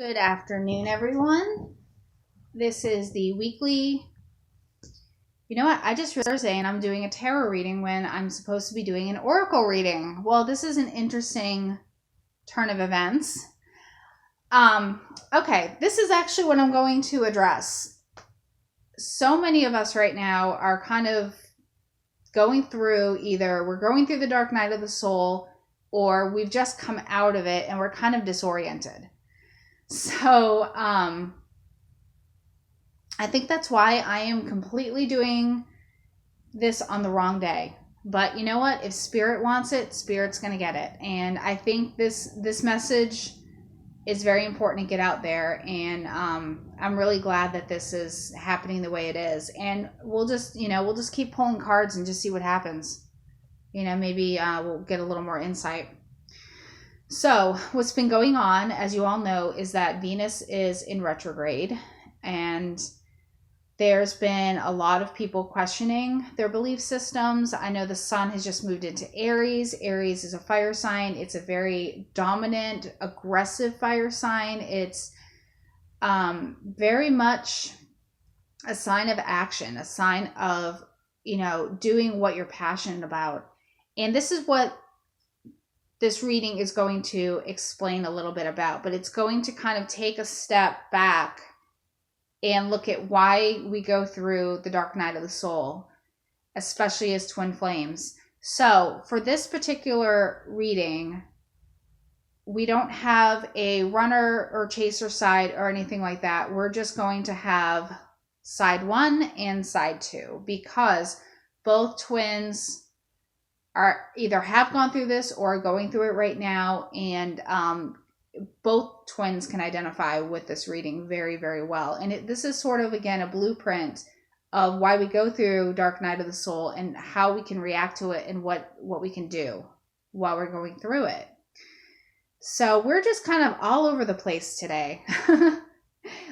Good afternoon, everyone. This is the weekly. You know what? I just realized Thursday and I'm doing a tarot reading when I'm supposed to be doing an oracle reading. Well, this is an interesting turn of events. Okay, this is actually what I'm going to address. So many of us right now are kind of going through either we're going through the dark night of the soul or we've just come out of it and we're kind of disoriented. So, I think that's why I am completely doing this on the wrong day. But you know what? If spirit wants it, spirit's going to get it. And I think this message is very important to get out there. And I'm really glad that this is happening the way it is. And we'll just keep pulling cards and just see what happens. Maybe we'll get a little more insight. So what's been going on, as you all know, is that Venus is in retrograde, and there's been a lot of people questioning their belief systems. I know the sun has just moved into Aries. Aries is a fire sign. It's a very dominant, aggressive fire sign. It's very much a sign of action, a sign of, doing what you're passionate about. And this is what this reading is going to explain a little bit about, but it's going to kind of take a step back and look at why we go through the dark night of the soul, especially as twin flames. So for this particular reading, we don't have a runner or chaser side or anything like that. We're just going to have side one and side two because both twins are either have gone through this or are going through it right now, and both twins can identify with this reading very, very well. And this is sort of, again, a blueprint of why we go through dark night of the soul and how we can react to it and what we can do while we're going through it. So we're just kind of all over the place today.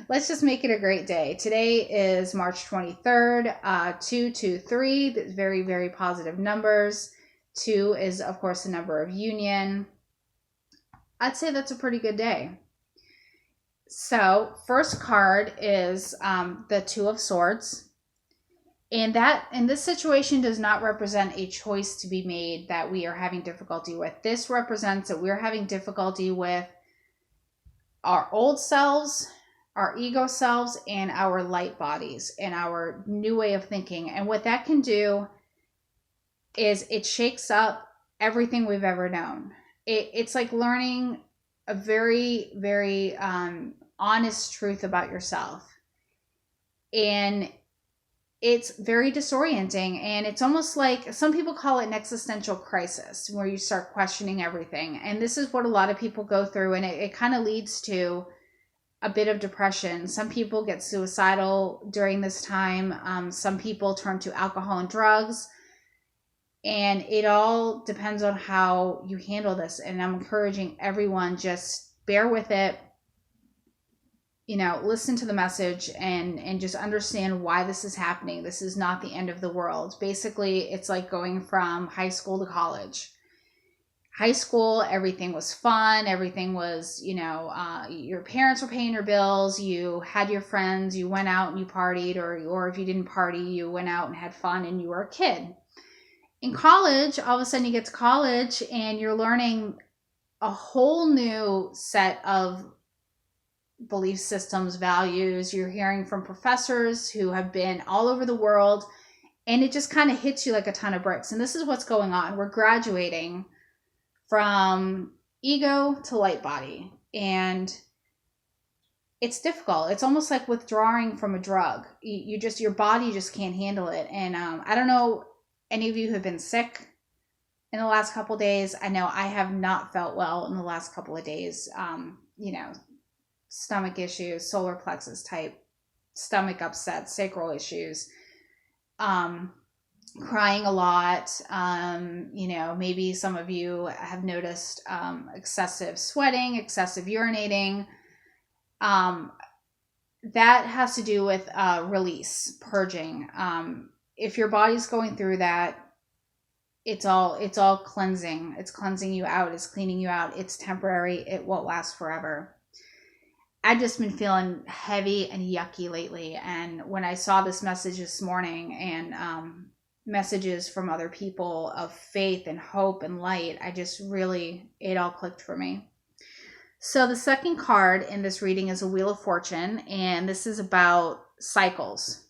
Let's just make it a great day. Today is March 23rd, 223, very, very positive numbers. 2 is, of course, the number of union. I'd say that's a pretty good day. So first card is the Two of Swords. And that in this situation does not represent a choice to be made that we are having difficulty with. This represents that we're having difficulty with our old selves, our ego selves, and our light bodies and our new way of thinking. And what that can do is it shakes up everything we've ever known. It's like learning a very, very honest truth about yourself. And it's very disorienting. And it's almost like some people call it an existential crisis where you start questioning everything. And this is what a lot of people go through. And it kind of leads to a bit of depression. Some people get suicidal during this time. Some people turn to alcohol and drugs. And it all depends on how you handle this. And I'm encouraging everyone, just bear with it, listen to the message and just understand why this is happening. This is not the end of the world. Basically, it's like going from high school to college. High school, everything was fun. Everything was, your parents were paying your bills. You had your friends. You went out and you partied, or if you didn't party, you went out and had fun and you were a kid. In college, all of a sudden you get to college and you're learning a whole new set of belief systems, values. You're hearing from professors who have been all over the world, and it just kind of hits you like a ton of bricks. And this is what's going on. We're graduating from ego to light body, and it's difficult. It's almost like withdrawing from a drug. Your body just can't handle it. And I don't know, any of you who have been sick in the last couple of days. I know I have not felt well in the last couple of days. Stomach issues, solar plexus type, stomach upset, sacral issues, crying a lot. Maybe some of you have noticed excessive sweating, excessive urinating. That has to do with release, purging. If your body's going through that, it's all cleansing. It's cleansing you out. It's cleaning you out. It's temporary. It won't last forever. I've just been feeling heavy and yucky lately. And when I saw this message this morning and messages from other people of faith and hope and light, I just really, it all clicked for me. So the second card in this reading is a Wheel of Fortune, and this is about cycles,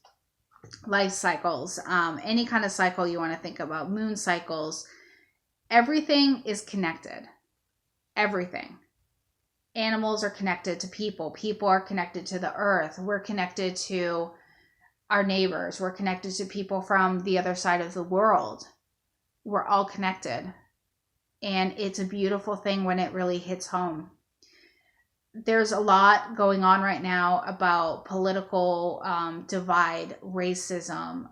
life cycles, any kind of cycle you want to think about, moon cycles. Everything is connected. Everything. Animals are connected to people. People are connected to the earth. We're connected to our neighbors. We're connected to people from the other side of the world. We're all connected. And it's a beautiful thing when it really hits home. There's a lot going on right now about political divide, racism.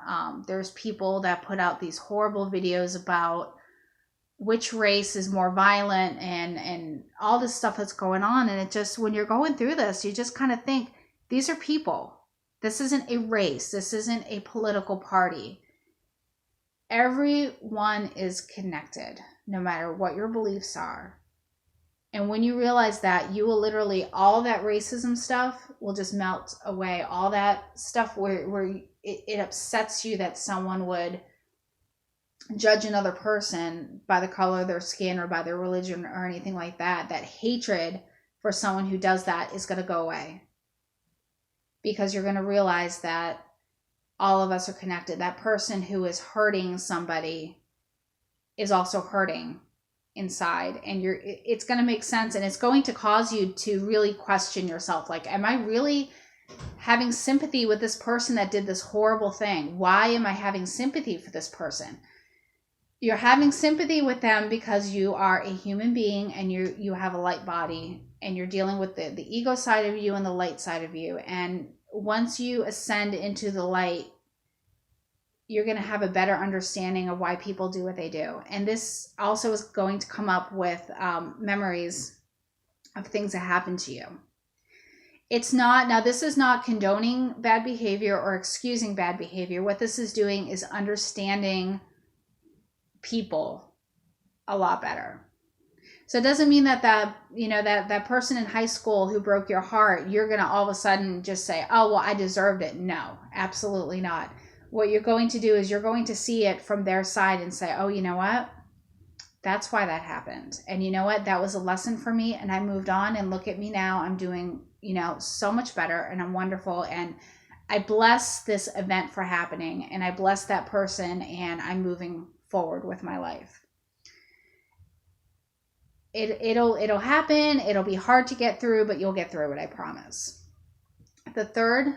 There's people that put out these horrible videos about which race is more violent and all this stuff that's going on. And it just, when you're going through this, you just kind of think, these are people. This isn't a race. This isn't a political party. Everyone is connected, no matter what your beliefs are. And when you realize that, you will literally, all that racism stuff will just melt away. All that stuff where it upsets you that someone would judge another person by the color of their skin or by their religion or anything like that. That hatred for someone who does that is going to go away. Because you're going to realize that all of us are connected. That person who is hurting somebody is also hurting inside, and it's going to make sense, and it's going to cause you to really question yourself. Like, am I really having sympathy with this person that did this horrible thing? Why am I having sympathy for this person? You're having sympathy with them because you are a human being and you have a light body, and you're dealing with the ego side of you and the light side of you. And once you ascend into the light, you're going to have a better understanding of why people do what they do. And this also is going to come up with memories of things that happened to you. It's not, now this is not condoning bad behavior or excusing bad behavior. What this is doing is understanding people a lot better. So it doesn't mean that person in high school who broke your heart, you're going to all of a sudden just say, oh, well, I deserved it. No, absolutely not. What you're going to do is you're going to see it from their side and say, oh, you know what? That's why that happened. And you know what? That was a lesson for me, and I moved on, and look at me now. I'm doing, so much better, and I'm wonderful. And I bless this event for happening, and I bless that person, and I'm moving forward with my life. It'll happen. It'll be hard to get through, but you'll get through it, I promise. The third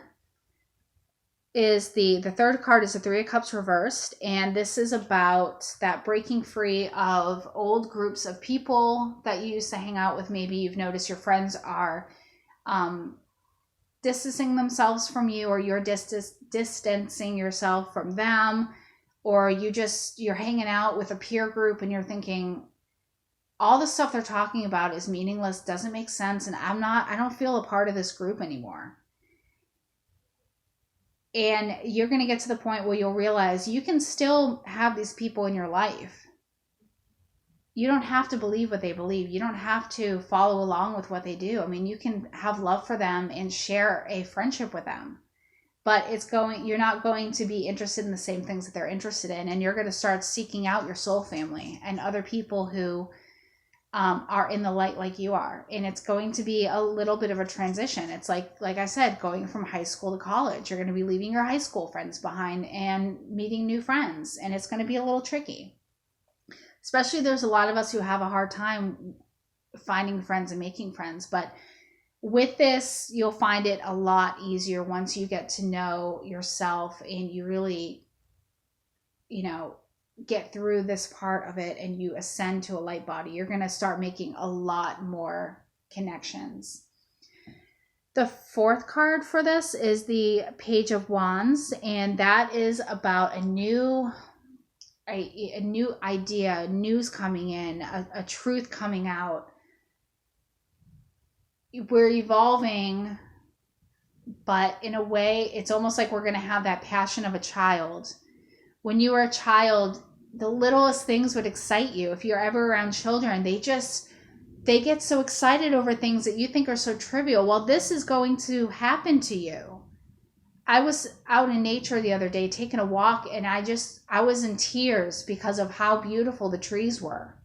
card is the Three of Cups reversed, and this is about that breaking free of old groups of people that you used to hang out with. Maybe you've noticed your friends are distancing themselves from you, or you're distancing yourself from them, or you're hanging out with a peer group and you're thinking, all the stuff they're talking about is meaningless, doesn't make sense, and I don't feel a part of this group anymore. And you're going to get to the point where you'll realize you can still have these people in your life. You don't have to believe what they believe. You don't have to follow along with what they do. I mean, you can have love for them and share a friendship with them. But you're not going to be interested in the same things that they're interested in. And you're going to start seeking out your soul family and other people who are in the light like you are. And it's going to be a little bit of a transition. It's like I said, going from high school to college. You're going to be leaving your high school friends behind and meeting new friends. And it's going to be a little tricky. Especially there's a lot of us who have a hard time finding friends and making friends. But with this, you'll find it a lot easier once you get to know yourself and you really, get through this part of it and you ascend to a light body. You're going to start making a lot more connections. The fourth card for this is the Page of Wands, and that is about a new idea, news coming in, a truth coming out. We're evolving, but in a way, it's almost like we're going to have that passion of a child. When you were a child, the littlest things would excite you. If you're ever around children, they just they get so excited over things that you think are so trivial. Well, this is going to happen to you. I was out in nature the other day taking a walk, and I was in tears because of how beautiful the trees were.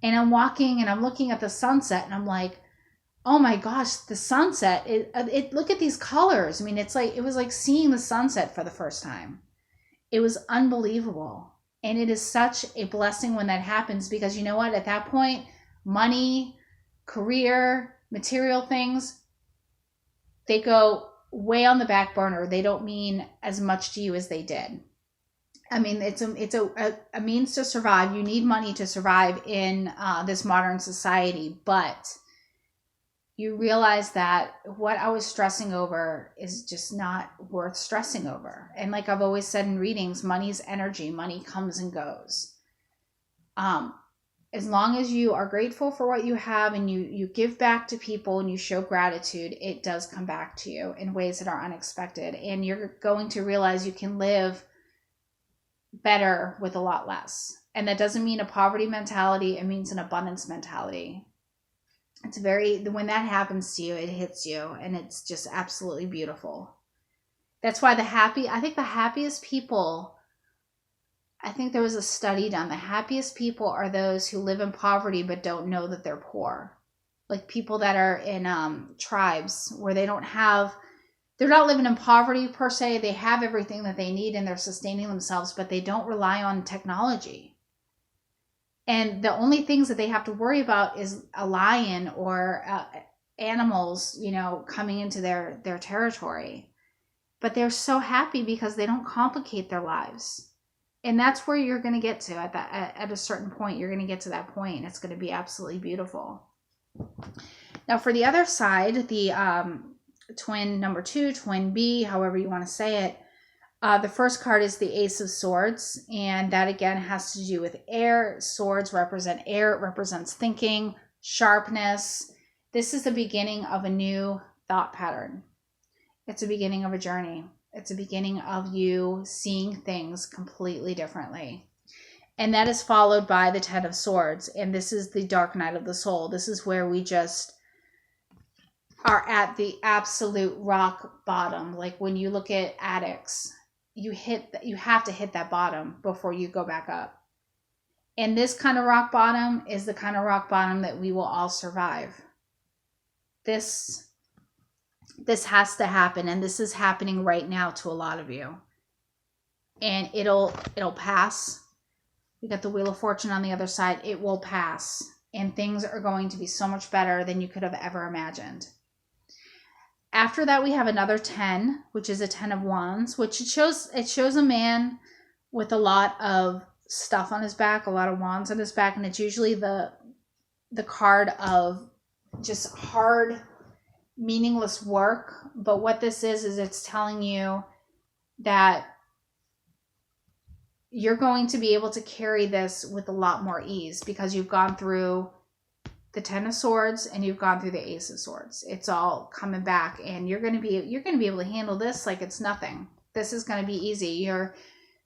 And I'm walking and I'm looking at the sunset, and I'm like, oh my gosh, the sunset, it look at these colors. I mean, it was like seeing the sunset for the first time. It was unbelievable. And it is such a blessing when that happens, because you know what? At that point, money, career, material things, they go way on the back burner. They don't mean as much to you as they did. I mean, it's a means to survive. You need money to survive in this modern society, but you realize that what I was stressing over is just not worth stressing over. And like I've always said in readings, money's energy. Money comes and goes. As long as you are grateful for what you have, and you give back to people and you show gratitude, it does come back to you in ways that are unexpected. And you're going to realize you can live better with a lot less. And that doesn't mean a poverty mentality. It means an abundance mentality. It's when that happens to you, it hits you, and it's just absolutely beautiful. That's why I think the happiest people, I think there was a study done, the happiest people are those who live in poverty but don't know that they're poor. Like people that are in tribes where they're not living in poverty per se. They have everything that they need and they're sustaining themselves, but they don't rely on technology. And the only things that they have to worry about is a lion or animals, coming into their territory. But they're so happy because they don't complicate their lives. And that's where you're going to get to at a certain point. You're going to get to that point, and it's going to be absolutely beautiful. Now, for the other side, the twin number 2, twin B, however you want to say it, the first card is the Ace of Swords, and that again has to do with air. Swords represent air. It represents thinking, sharpness. This is the beginning of a new thought pattern. It's a beginning of a journey. It's a beginning of you seeing things completely differently. And that is followed by the Ten of Swords, and this is the dark night of the soul. This is where we just are at the absolute rock bottom. Like when you look at addicts, you have to hit that bottom before you go back up. And this kind of rock bottom is the kind of rock bottom that we will all survive. This has to happen, and this is happening right now to a lot of you. And it'll pass. We got the Wheel of Fortune on the other side. It will pass, and things are going to be so much better than you could have ever imagined. After that, we have another 10, which is a 10 of Wands, which it shows a man with a lot of stuff on his back, a lot of wands on his back, and it's usually the card of just hard, meaningless work. But what this is it's telling you that you're going to be able to carry this with a lot more ease because you've gone through the Ten of Swords and you've gone through the Ace of Swords. It's all coming back, and you're going to be able to handle this like it's nothing. This is going to be easy. Your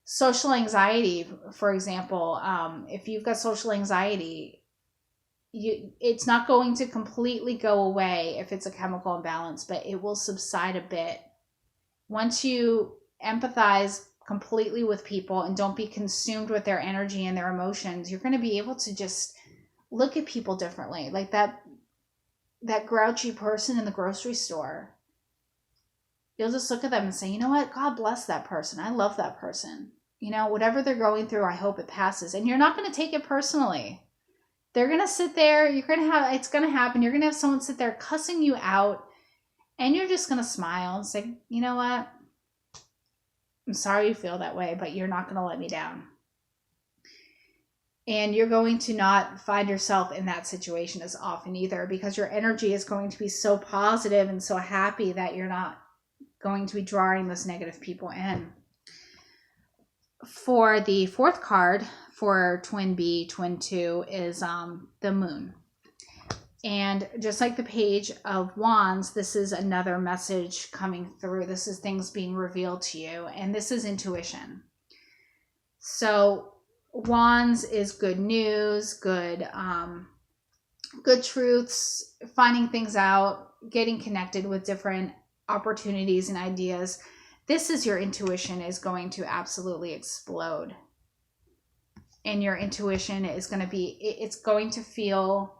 social anxiety, for example, if you've got social anxiety, it's not going to completely go away if it's a chemical imbalance, but it will subside a bit. Once you empathize completely with people and don't be consumed with their energy and their emotions, you're going to be able to just look at people differently. Like that grouchy person in the grocery store. You'll just look at them and say, you know what? God bless that person. I love that person. Whatever they're going through, I hope it passes. And you're not going to take it personally. They're going to sit there. It's going to happen. You're going to have someone sit there cussing you out, and you're just going to smile and say, you know what? I'm sorry you feel that way, but you're not going to let me down. And you're going to not find yourself in that situation as often either, because your energy is going to be so positive and so happy that you're not going to be drawing those negative people in. For the fourth card for Twin B, Twin 2 is the Moon. And just like the Page of Wands, this is another message coming through. This is things being revealed to you, and this is intuition. So Wands is good news, good good truths, finding things out, getting connected with different opportunities and ideas. This is your intuition is going to absolutely explode. And your intuition is going to be, it's going to feel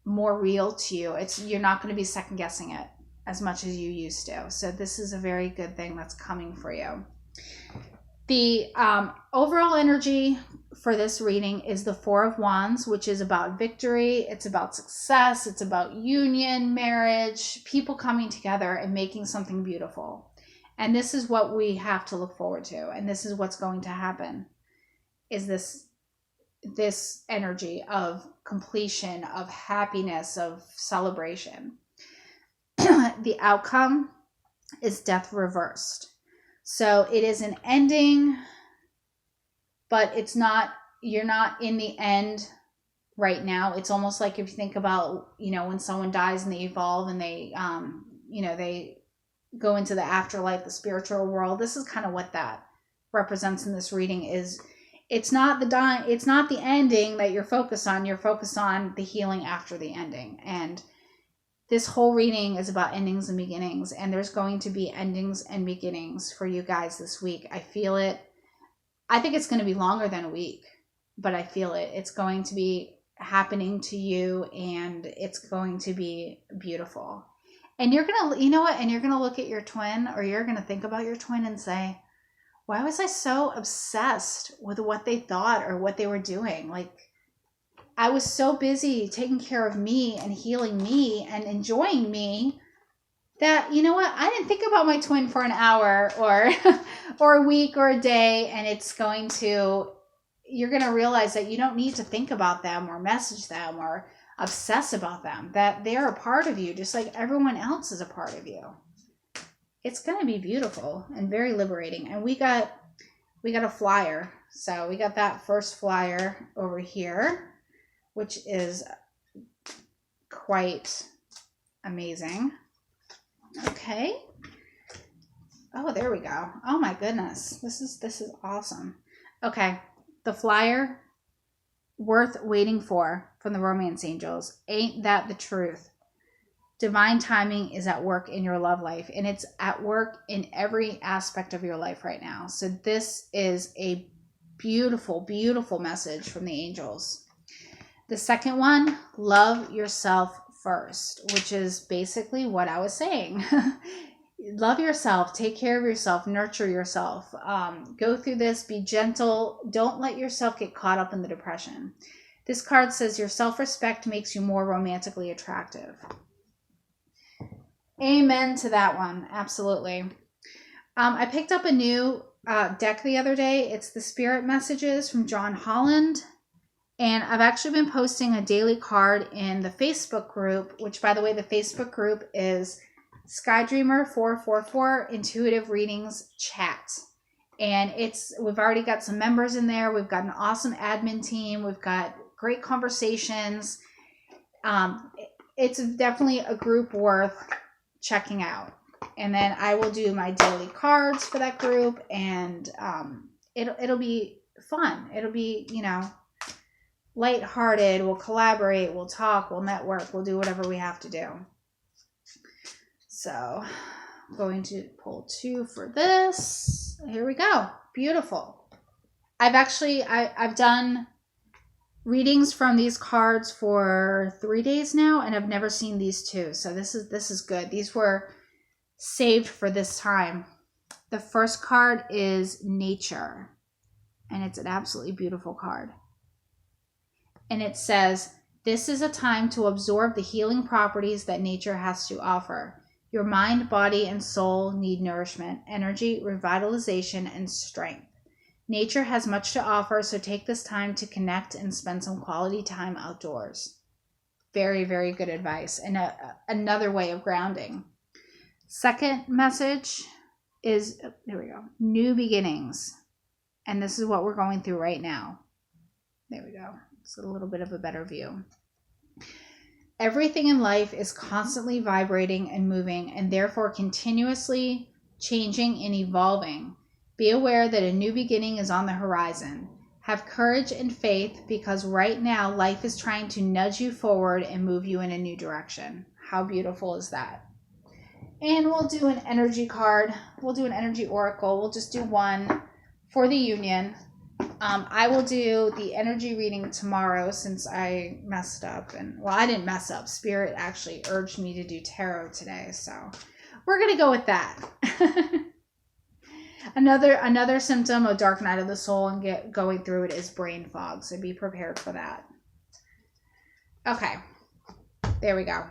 more real to you. You're not going to be second guessing it as much as you used to. So this is a very good thing that's coming for you. The overall energy for this reading is the Four of Wands, which is about victory. It's about success. It's about union, marriage, people coming together and making something beautiful. And this is what we have to look forward to. And this is what's going to happen, is this energy of completion, of happiness, of celebration. The outcome is death reversed. So it is an ending, but it's not, you're not in the end right now. It's almost like if you think about, when someone dies and they evolve and they, they go into the afterlife, the spiritual world. This is kind of what that represents in this reading. Is it's not the ending that you're focused on. You're focused on the healing after the ending. And this whole reading is about endings and beginnings, and there's going to be endings and beginnings for you guys this week. I feel it. I think it's going to be longer than a week, but I feel it. It's going to be happening to you, and it's going to be beautiful. And you're going to, and you're going to look at your twin, or you're going to think about your twin and say, why was I so obsessed with what they thought or what they were doing? Like, I was so busy taking care of me and healing me and enjoying me that, I didn't think about my twin for an hour or a week or a day. And you're going to realize that you don't need to think about them or message them or obsess about them, that they're a part of you, just like everyone else is a part of you. It's going to be beautiful and very liberating. And we got a flyer. So we got that first flyer over here, which is quite amazing. Okay. Oh, there we go. Oh my goodness. This is awesome. Okay. The flyer, worth waiting for, from the Romance Angels. Ain't that the truth? Divine timing is at work in your love life, and it's at work in every aspect of your life right now. So this is a beautiful, beautiful message from the angels. The second one, love yourself first, which is basically what I was saying. Love yourself, take care of yourself, nurture yourself, go through this, be gentle. Don't let yourself get caught up in the depression. This card says your self-respect makes you more romantically attractive. Amen to that one. Absolutely. I picked up a new deck the other day. It's the Spirit Messages from John Holland. And I've actually been posting a daily card in the Facebook group, which, by the way, the Facebook group is Skydreamer 444 Intuitive Readings Chat. And we've already got some members in there. We've got an awesome admin team. We've got great conversations. It's definitely a group worth checking out. And then I will do my daily cards for that group, and it'll be fun. It'll be, lighthearted. We'll collaborate, we'll talk, we'll network, we'll do whatever we have to do. So I'm going to pull 2 for this. Here we go. Beautiful. I've done readings from these cards for 3 days now, and I've never seen these 2. So this is good. These were saved for this time. The first card is Nature, and it's an absolutely beautiful card. And it says, this is a time to absorb the healing properties that nature has to offer. Your mind, body, and soul need nourishment, energy, revitalization, and strength. Nature has much to offer, so take this time to connect and spend some quality time outdoors. Very, very good advice, and another way of grounding. Second message is, there we go, new beginnings. And this is what we're going through right now. There we go. It's a little bit of a better view. Everything in life is constantly vibrating and moving, and therefore continuously changing and evolving. Be aware that a new beginning is on the horizon. Have courage and faith, because right now life is trying to nudge you forward and move you in a new direction. How beautiful is that? And we'll do an energy card. We'll do an energy oracle. We'll just do one for the union. I will do the energy reading tomorrow since I messed up. And well, I didn't mess up. Spirit actually urged me to do tarot today. So we're going to go with that. Another symptom of dark night of the soul and going through it is brain fog. So be prepared for that. Okay. There we go.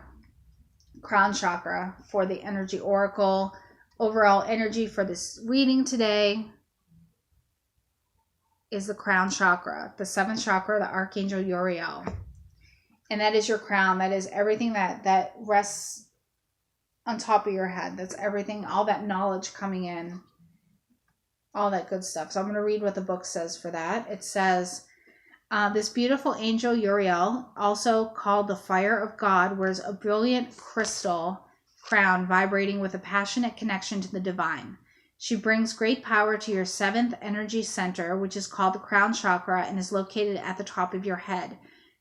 Crown chakra for the energy oracle. Overall energy for this reading today is the crown chakra, the seventh chakra, the Archangel Uriel. And that is your crown. That is everything that rests on top of your head. That's everything, all that knowledge coming in, all that good stuff. So I'm going to read what the book says for that. It says, this beautiful angel Uriel, also called the fire of God, wears a brilliant crystal crown vibrating with a passionate connection to the divine. She brings great power to your seventh energy center, which is called the crown chakra and is located at the top of your head.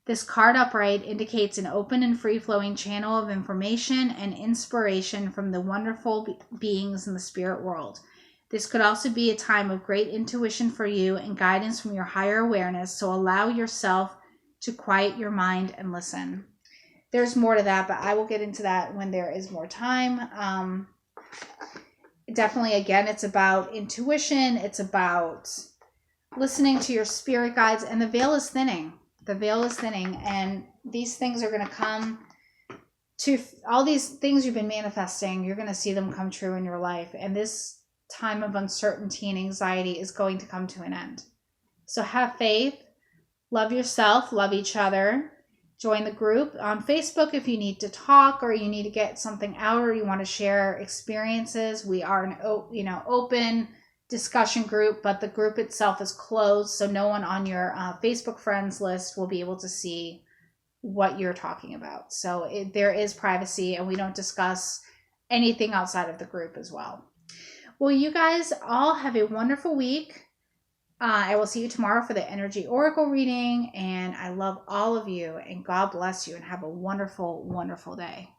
This card upright indicates an open and free-flowing channel of information and inspiration from the wonderful beings in the spirit world. This could also be a time of great intuition for you and guidance from your higher awareness, so allow yourself to quiet your mind and listen. There's more to that, but I will get into that when there is more time. Definitely, again, it's about intuition. It's about listening to your spirit guides, and the veil is thinning. The veil is thinning, and these things are going to come to, all these things you've been manifesting, you're going to see them come true in your life, and this time of uncertainty and anxiety is going to come to an end. So have faith, love yourself, love each other. Join the group on Facebook if you need to talk or you need to get something out or you want to share experiences. We are an open discussion group, but the group itself is closed, so no one on your Facebook friends list will be able to see what you're talking about. So there is privacy, and we don't discuss anything outside of the group as well. Well, you guys all have a wonderful week. I will see you tomorrow for the energy oracle reading, and I love all of you, and God bless you, and have a wonderful, wonderful day.